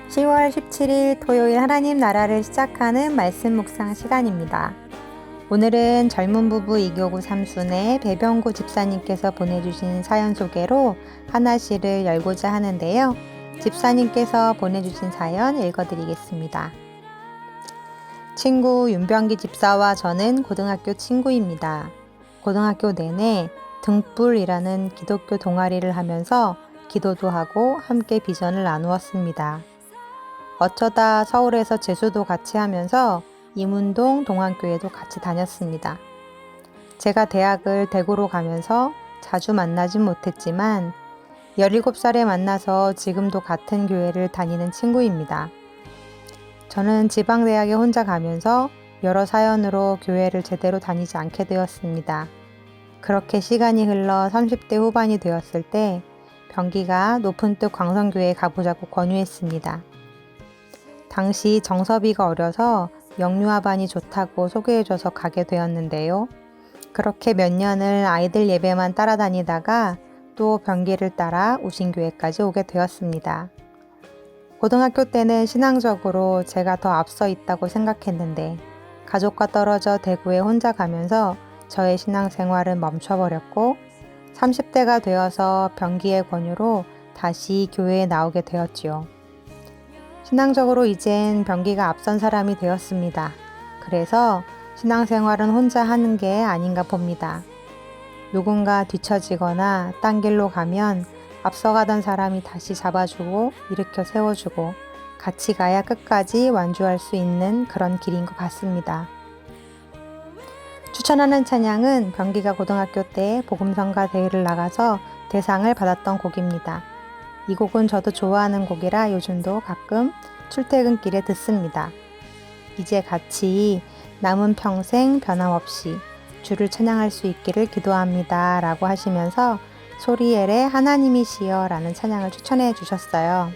10월 17일 토요일 하나님 나라를 시작하는 말씀 묵상 시간입니다. 오늘은 젊은 부부 이교구 삼순의 배병구 집사님께서 보내주신 사연 소개로 하나씩을 열고자 하는데요. 집사님께서 보내주신 사연 읽어드리겠습니다. 친구 윤병기 집사와 저는 고등학교 친구입니다. 고등학교 내내 등불이라는 기독교 동아리를 하면서 기도도 하고 함께 비전을 나누었습니다. 어쩌다 서울에서 재수도 같이 하면서 이문동 동안교회도 같이 다녔습니다. 제가 대학을 대구로 가면서 자주 만나진 못했지만 17살에 만나서 지금도 같은 교회를 다니는 친구입니다. 저는 지방대학에 혼자 가면서 여러 사연으로 교회를 제대로 다니지 않게 되었습니다. 그렇게 시간이 흘러 30대 후반이 되었을 때 병기가 높은뜻 광성교회에 가보자고 권유했습니다. 당시 정섭이가 어려서 영유아반이 좋다고 소개해줘서 가게 되었는데요. 그렇게 몇 년을 아이들 예배만 따라다니다가 또 병기를 따라 우신교회까지 오게 되었습니다. 고등학교 때는 신앙적으로 제가 더 앞서 있다고 생각했는데 가족과 떨어져 대구에 혼자 가면서 저의 신앙생활은 멈춰버렸고 30대가 되어서 병기의 권유로 다시 교회에 나오게 되었지요. 신앙적으로 이젠 병기가 앞선 사람이 되었습니다. 그래서 신앙생활은 혼자 하는 게 아닌가 봅니다. 누군가 뒤처지거나 딴 길로 가면 앞서가던 사람이 다시 잡아주고 일으켜 세워주고 같이 가야 끝까지 완주할 수 있는 그런 길인 것 같습니다. 추천하는 찬양은 병기가 고등학교 때 복음성가 대회를 나가서 대상을 받았던 곡입니다. 이 곡은 저도 좋아하는 곡이라 요즘도 가끔 출퇴근길에 듣습니다. 이제 같이 남은 평생 변함없이 주를 찬양할 수 있기를 기도합니다 라고 하시면서 소리엘의 하나님이시여 라는 찬양을 추천해 주셨어요.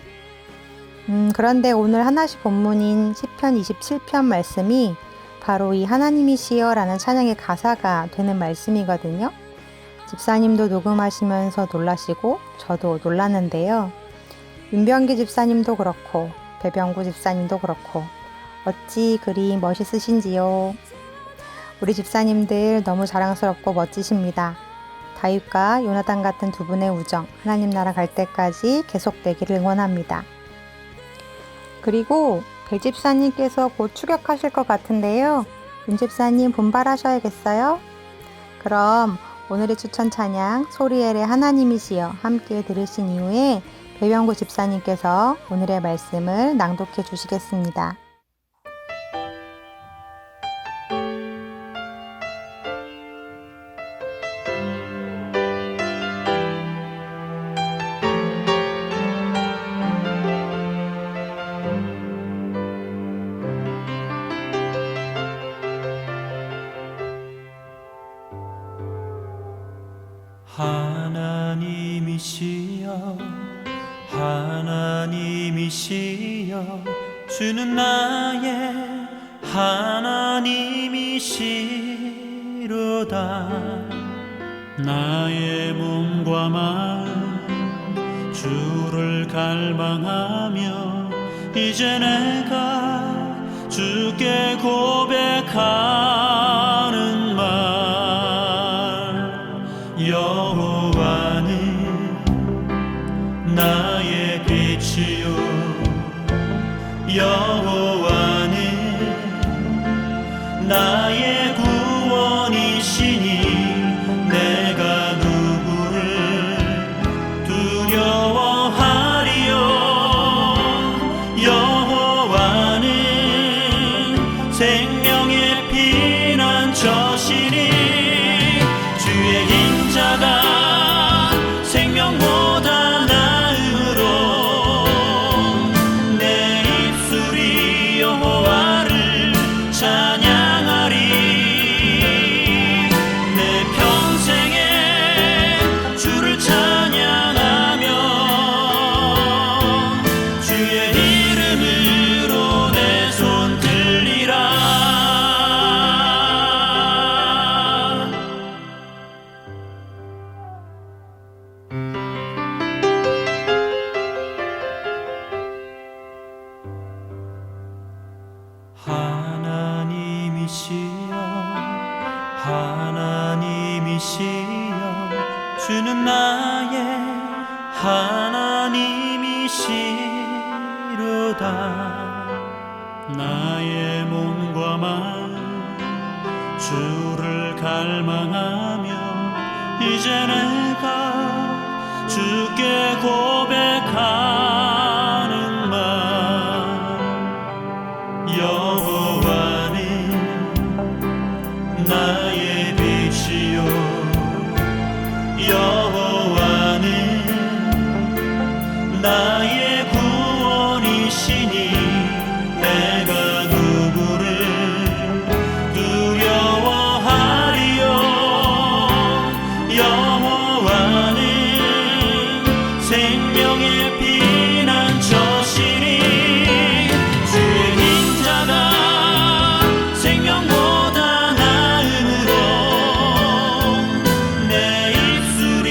그런데 오늘 하나씩 본문인 시편 27편 말씀이 바로 이 하나님이시여 라는 찬양의 가사가 되는 말씀이거든요. 집사님도 녹음하시면서 놀라시고 저도 놀랐는데요. 윤병기 집사님도 그렇고 배병구 집사님도 그렇고 어찌 그리 멋있으신지요. 우리 집사님들 너무 자랑스럽고 멋지십니다. 다윗과 요나단 같은 두 분의 우정 하나님 나라 갈 때까지 계속되기를 응원합니다. 그리고 배 집사님께서 곧 추격하실 것 같은데요. 윤 집사님 분발하셔야겠어요. 그럼 오늘의 추천 찬양 소리엘의 하나님이시여 함께 들으신 이후에 배병구 집사님께서 오늘의 말씀을 낭독해 주시겠습니다. 하나님이시여 하나님이시여 주는 나의 하나님이시로다. 나의 몸과 마음 주를 갈망하며 이제 내가 주께 고백하는 말 여호와는 나의 빛이요 여호와는 나의 구원이시니 내가 누구를 두려워하리요. 여호와는 생명의 피난처시니 주의 인자가 생명보다 나으로 내 입술이 하나님이시로다. 나의 몸과 마음 주를 갈망하며 이제 내가 주께 고백하는 말. 여호와는 나의 빛이요 여호와는 나의 구원이시니 내가 누구를 두려워하리요. 여호와는 생명의 피난처시니 주의 인자가 생명보다 나음으로 내 입술이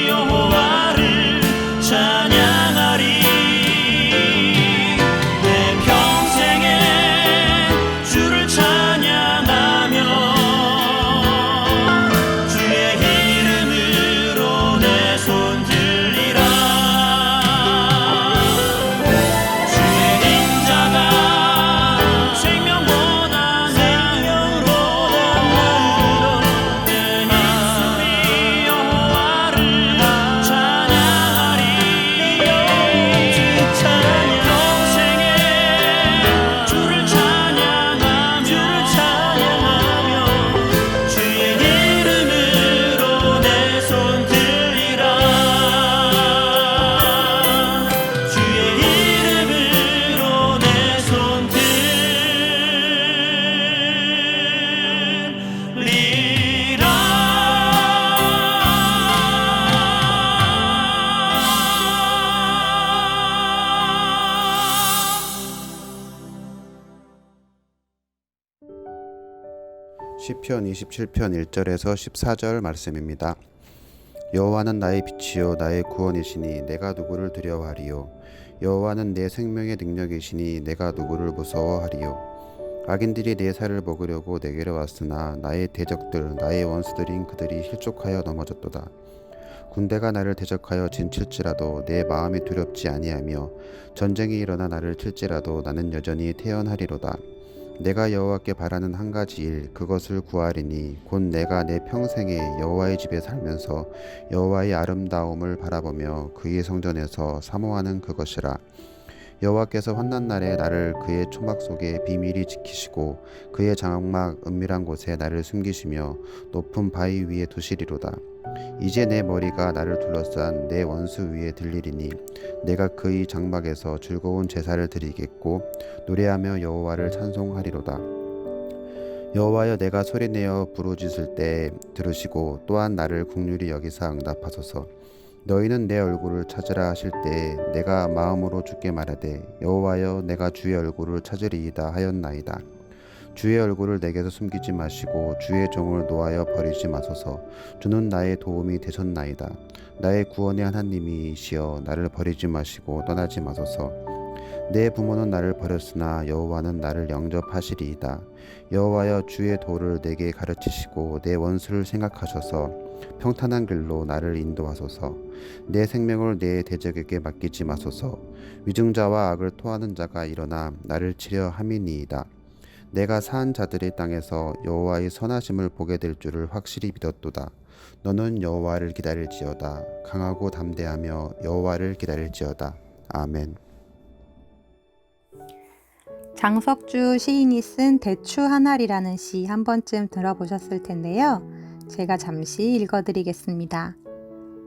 여호와를 찬양하리. 내 평생에 주를 찬양하며 주의 이름으로 내 손 들리라. 주의 인자가 생명보다 나음으로 내 입술이 여호와를 찬양하리. 평생에 주를 찬양하며 주의 이름으로 내 손 들리라. 주의 이름으로 내 손 들리라. 시편 27편 1절에서 14절 말씀입니다. 여호와는 나의 빛이요 나의 구원이시니 내가 누구를 두려워하리요. 여호와는 내 생명의 능력이시니 내가 누구를 무서워하리요. 악인들이 내 살을 먹으려고 내게로 왔으나 나의 대적들 나의 원수들인 그들이 실족하여 넘어졌도다. 군대가 나를 대적하여 진칠지라도 내 마음이 두렵지 아니하며 전쟁이 일어나 나를 칠지라도 나는 여전히 태연하리로다. 내가 여호와께 바라는 한 가지 일 그것을 구하리니 곧 내가 내 평생에 여호와의 집에 살면서 여호와의 아름다움을 바라보며 그의 성전에서 사모하는 그것이라. 여호와께서 환난 날에 나를 그의 초막 속에 비밀히 지키시고 그의 장막 은밀한 곳에 나를 숨기시며 높은 바위 위에 두시리로다. 이제 내 머리가 나를 둘러싼 내 원수 위에 들리리니 내가 그의 장막에서 즐거운 제사를 드리겠고 노래하며 여호와를 찬송하리로다. 여호와여 내가 소리내어 부르짖을 때 들으시고 또한 나를 긍휼히 여기사 응답하소서. 너희는 내 얼굴을 찾으라 하실 때에 내가 마음으로 주께 말하되 여호와여 내가 주의 얼굴을 찾으리이다 하였나이다. 주의 얼굴을 내게서 숨기지 마시고 주의 종을 노하여 버리지 마소서. 주는 나의 도움이 되셨나이다. 나의 구원의 하나님이시여 나를 버리지 마시고 떠나지 마소서. 내 부모는 나를 버렸으나 여호와는 나를 영접하시리이다. 여호와여 주의 도를 내게 가르치시고 내 원수를 생각하셔서 평탄한 길로 나를 인도하소서. 내 생명을 내 대적에게 맡기지 마소서. 위증자와 악을 토하는 자가 일어나 나를 치려 함이니이다. 내가 산 자들의 땅에서 여호와의 선하심을 보게 될 줄을 확실히 믿었도다. 너는 여호와를 기다릴지어다. 강하고 담대하며 여호와를 기다릴지어다. 아멘. 장석주 시인이 쓴 대추 한 알이라는 시 한 번쯤 들어보셨을 텐데요. 제가 잠시 읽어드리겠습니다.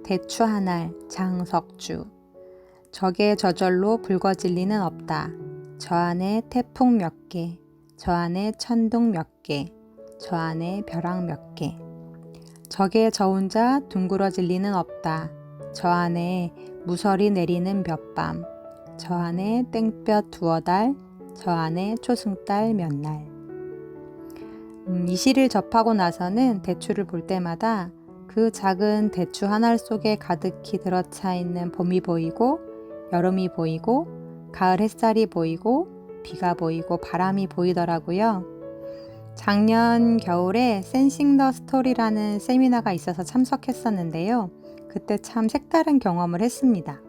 대추 한 알, 장석주. 적의 저절로 붉어질 리는 없다. 저 안에 태풍 몇 개, 저 안에 천둥 몇 개, 저 안에 벼락 몇 개. 적의 저 혼자 둥그러질 리는 없다. 저 안에 무설이 내리는 몇 밤, 저 안에 땡볕 두어 달, 저 안에 초승달 몇 날. 이 시를 접하고 나서는 대추를 볼 때마다 그 작은 대추 한 알 속에 가득히 들어차 있는 봄이 보이고 여름이 보이고 가을 햇살이 보이고 비가 보이고 바람이 보이더라고요. 작년 겨울에 센싱 더 스토리라는 세미나가 있어서 참석했었는데요. 그때 참 색다른 경험을 했습니다.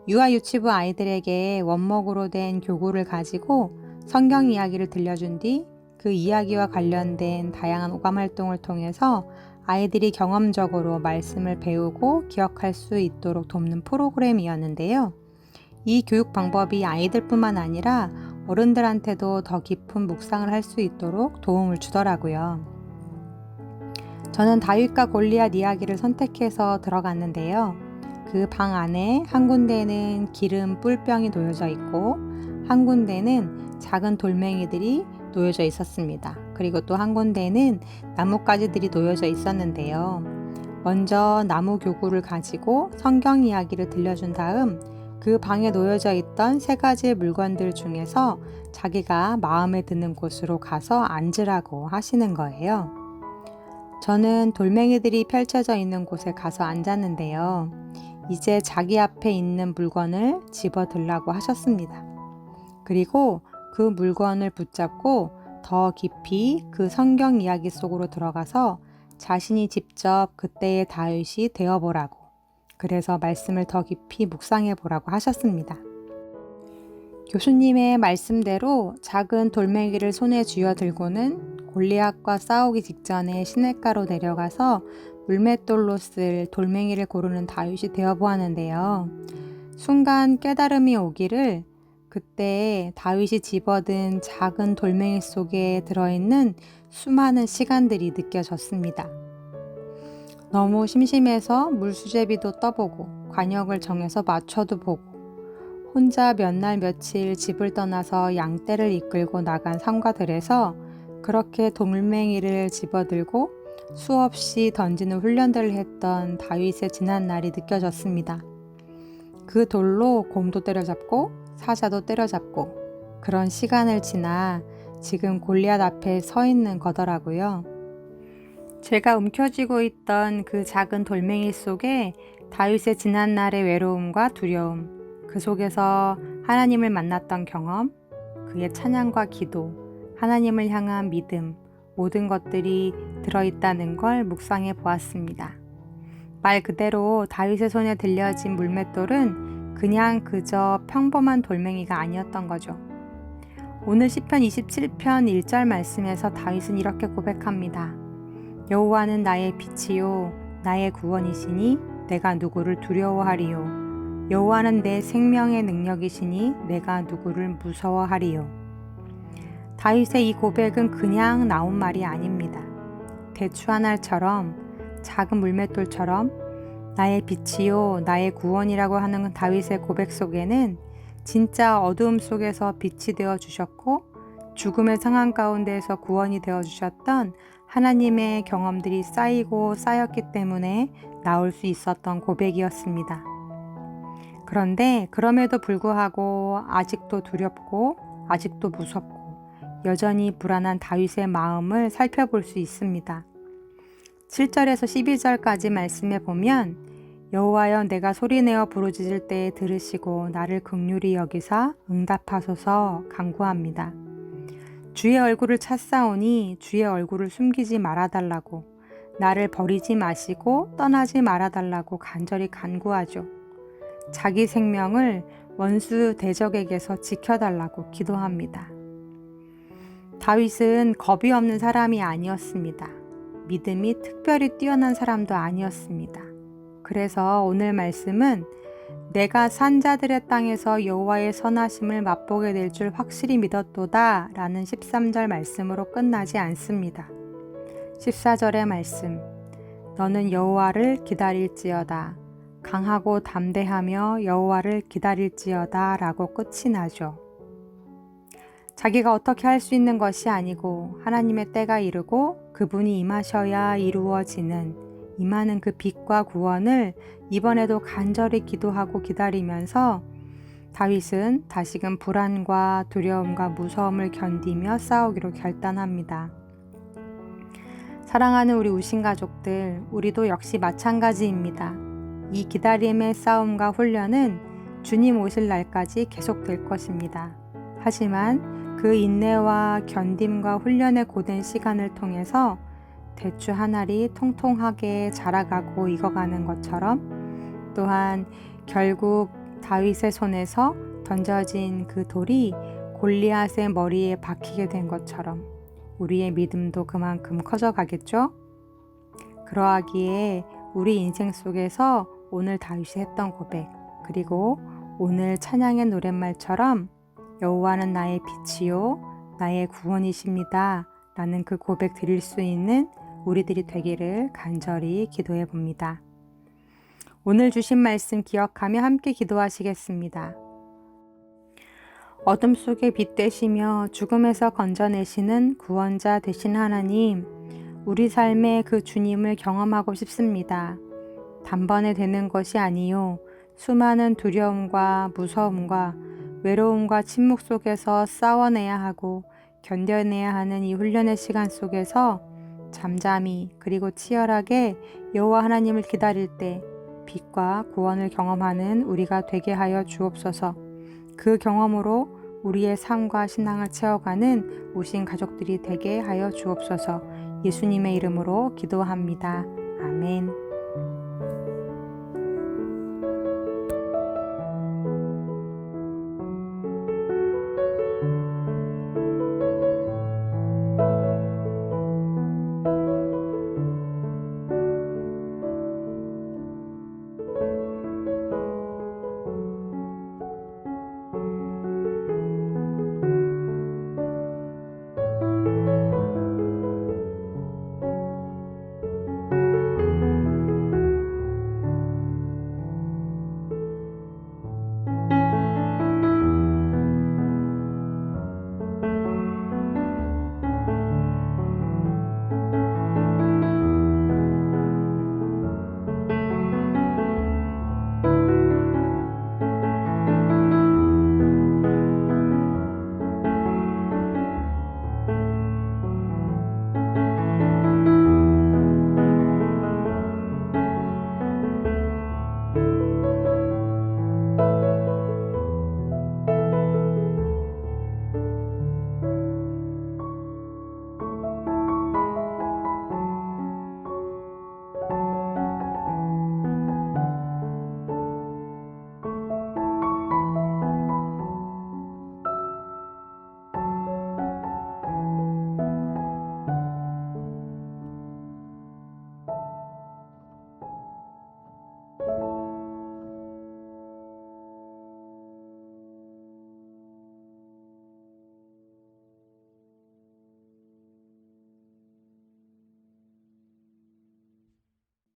유아 유치부 아이들에게 원목으로 된 교구를 가지고 성경 이야기를 들려준 뒤 그 이야기와 관련된 다양한 오감 활동을 통해서 아이들이 경험적으로 말씀을 배우고 기억할 수 있도록 돕는 프로그램이었는데요. 이 교육 방법이 아이들뿐만 아니라 어른들한테도 더 깊은 묵상을 할 수 있도록 도움을 주더라고요. 저는 다윗과 골리앗 이야기를 선택해서 들어갔는데요. 그 방 안에 한 군데는 기름 뿔병이 놓여져 있고 한 군데는 작은 돌멩이들이 놓여져 있었습니다. 그리고 또 한 군데는 나뭇가지들이 놓여져 있었는데요. 먼저 나무 교구를 가지고 성경 이야기를 들려준 다음 그 방에 놓여져 있던 3가지의 물건들 중에서 자기가 마음에 드는 곳으로 가서 앉으라고 하시는 거예요. 저는 돌멩이들이 펼쳐져 있는 곳에 가서 앉았는데요. 이제 자기 앞에 있는 물건을 집어 들라고 하셨습니다. 그리고 그 물건을 붙잡고 더 깊이 그 성경 이야기 속으로 들어가서 자신이 직접 그때의 다윗이 되어보라고, 그래서 말씀을 더 깊이 묵상해 보라고 하셨습니다. 교수님의 말씀대로 작은 돌멩이를 손에 쥐어 들고는 골리앗과 싸우기 직전에 시냇가로 내려가서 물맷돌로 쓸 돌멩이를 고르는 다윗이 되어보았는데요. 순간 깨달음이 오기를 그때 다윗이 집어든 작은 돌멩이 속에 들어있는 수많은 시간들이 느껴졌습니다. 너무 심심해서 물수제비도 떠보고 관역을 정해서 맞춰도 보고 혼자 몇 날 며칠 집을 떠나서 양떼를 이끌고 나간 상과들에서 그렇게 돌멩이를 집어들고 수없이 던지는 훈련들을 했던 다윗의 지난 날이 느껴졌습니다. 그 돌로 곰도 때려잡고 사자도 때려잡고 그런 시간을 지나 지금 골리앗 앞에 서 있는 거더라고요. 제가 움켜쥐고 있던 그 작은 돌멩이 속에 다윗의 지난 날의 외로움과 두려움, 그 속에서 하나님을 만났던 경험, 그의 찬양과 기도, 하나님을 향한 믿음, 모든 것들이 들어있다는 걸 묵상해 보았습니다. 말 그대로 다윗의 손에 들려진 물맷돌은 그냥 그저 평범한 돌멩이가 아니었던 거죠. 오늘 시편 27편 1절 말씀에서 다윗은 이렇게 고백합니다. 여호와는 나의 빛이요 나의 구원이시니 내가 누구를 두려워하리요. 여호와는 내 생명의 능력이시니 내가 누구를 무서워하리요. 다윗의 이 고백은 그냥 나온 말이 아닙니다. 대추 한 알처럼 작은 물맷돌처럼 나의 빛이요 나의 구원이라고 하는 다윗의 고백 속에는 진짜 어두움 속에서 빛이 되어 주셨고 죽음의 상황 가운데에서 구원이 되어 주셨던 하나님의 경험들이 쌓이고 쌓였기 때문에 나올 수 있었던 고백이었습니다. 그런데 그럼에도 불구하고 아직도 두렵고 아직도 무섭고 여전히 불안한 다윗의 마음을 살펴볼 수 있습니다. 7절에서 12절까지 말씀해 보면 여호와여 내가 소리내어 부르짖을 때에 들으시고 나를 긍휼히 여기사 응답하소서 간구합니다. 주의 얼굴을 찾사오니 주의 얼굴을 숨기지 말아달라고 나를 버리지 마시고 떠나지 말아달라고 간절히 간구하죠. 자기 생명을 원수 대적에게서 지켜달라고 기도합니다. 다윗은 겁이 없는 사람이 아니었습니다. 믿음이 특별히 뛰어난 사람도 아니었습니다. 그래서 오늘 말씀은 내가 산자들의 땅에서 여호와의 선하심을 맛보게 될 줄 확실히 믿었도다 라는 13절 말씀으로 끝나지 않습니다. 14절의 말씀 너는 여호와를 기다릴지어다 강하고 담대하며 여호와를 기다릴지어다 라고 끝이 나죠. 자기가 어떻게 할 수 있는 것이 아니고 하나님의 때가 이르고 그분이 임하셔야 이루어지는 임하는 그 빛과 구원을 이번에도 간절히 기도하고 기다리면서 다윗은 다시금 불안과 두려움과 무서움을 견디며 싸우기로 결단합니다. 사랑하는 우리 우신 가족들, 우리도 역시 마찬가지입니다. 이 기다림의 싸움과 훈련은 주님 오실 날까지 계속될 것입니다. 하지만 그 인내와 견딤과 훈련의 고된 시간을 통해서 대추 한 알이 통통하게 자라가고 익어가는 것처럼 또한 결국 다윗의 손에서 던져진 그 돌이 골리앗의 머리에 박히게 된 것처럼 우리의 믿음도 그만큼 커져가겠죠? 그러하기에 우리 인생 속에서 오늘 다윗이 했던 고백, 그리고 오늘 찬양의 노랫말처럼 여호와는 나의 빛이요 나의 구원이십니다 라는 그 고백 드릴 수 있는 우리들이 되기를 간절히 기도해 봅니다. 오늘 주신 말씀 기억하며 함께 기도하시겠습니다. 어둠 속에 빛 되시며 죽음에서 건져내시는 구원자 되신 하나님, 우리 삶의 그 주님을 경험하고 싶습니다. 단번에 되는 것이 아니요 수많은 두려움과 무서움과 외로움과 침묵 속에서 싸워내야 하고 견뎌내야 하는 이 훈련의 시간 속에서 잠잠히 그리고 치열하게 여호와 하나님을 기다릴 때 빛과 구원을 경험하는 우리가 되게 하여 주옵소서. 그 경험으로 우리의 삶과 신앙을 채워가는 오신 가족들이 되게 하여 주옵소서. 예수님의 이름으로 기도합니다. 아멘.